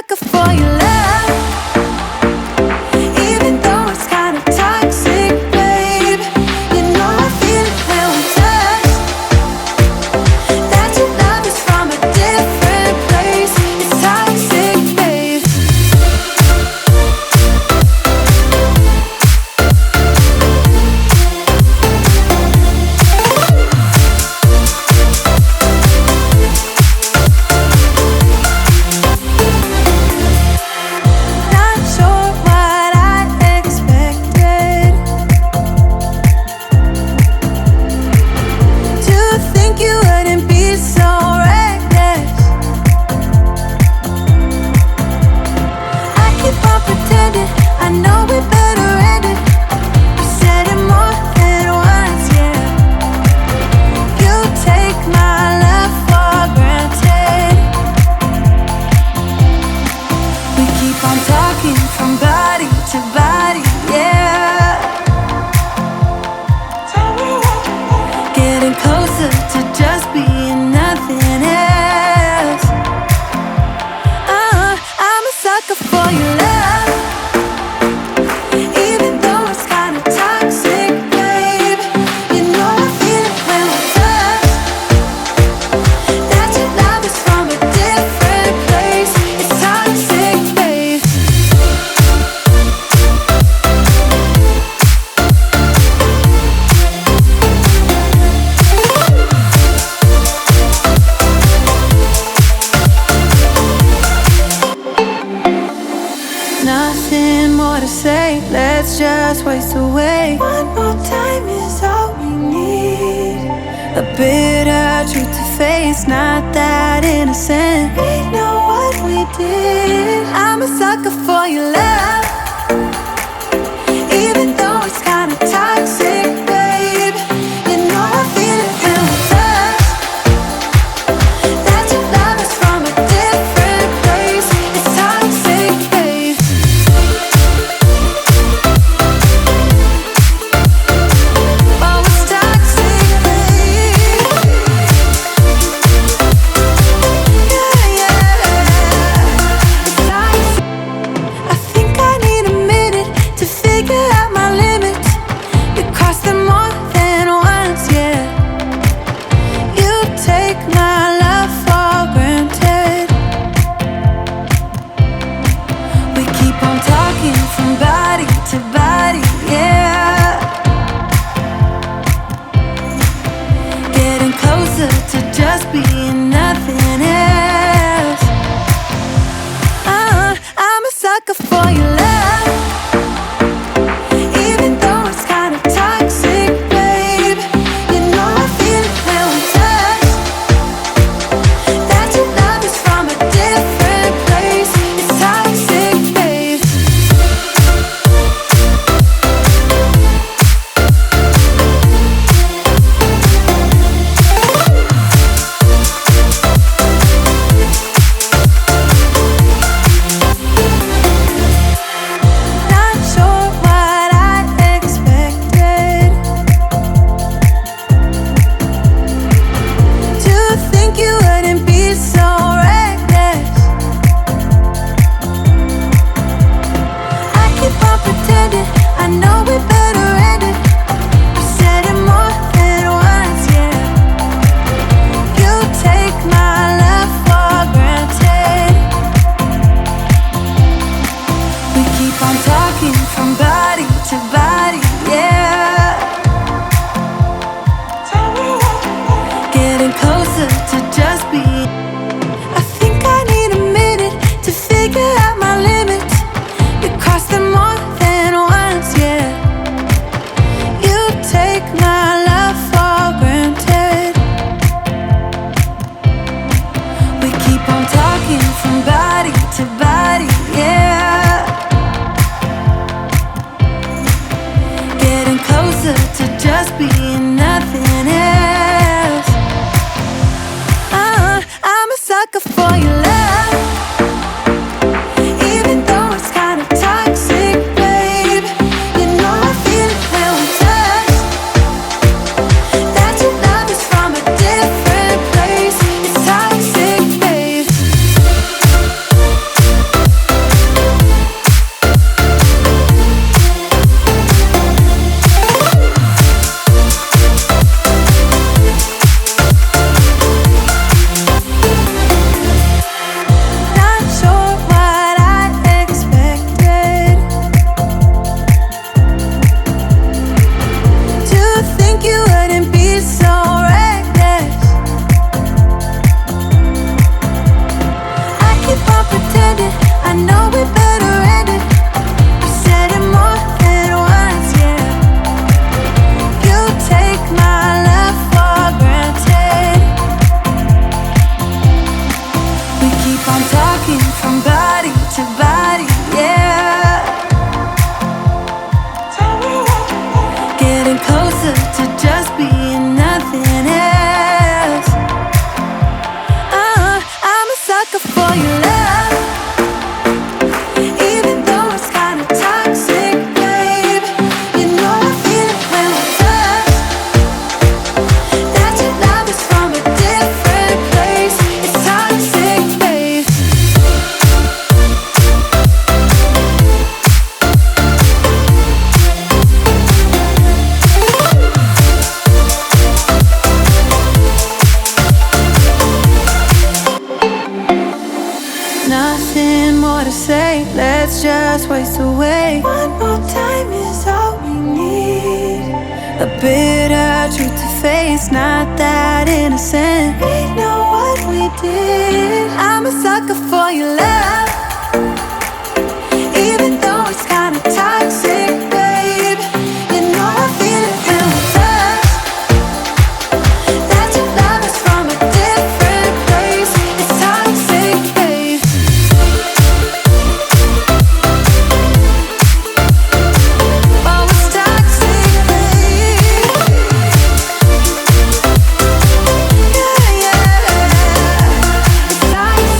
sucker for your love, even though it's kind of toxic, babe. You know I feel it when we touch, that your love is from a different place. It's toxic, babe. Not sure what I expected, to think you wouldn't be so reckless. I keep on pretending, I know we better end it. I said it more than once, yeah. You take my love for granted. We keep on talking from body to body, yeah. Getting closer to just being nothing else. I'm a sucker for your love, even though it's kind of toxic, babe. You know I feel it when we touch, that your love is from a different place. It's toxic, babe. Nothing more to say, let's just waste away. One more time is all we need. A bitter truth to face, not that innocent. We know what we did. I'm a sucker for your love, even though it's kinda toxic, babe. You know I feel it when we touch, that your love is from a different place. It's toxic, babe. Oh, it's toxic, babe. Yeah, yeah. nothing more to say. Let's just waste away. One more time is all we need. A bitter truth to face, not that innocent.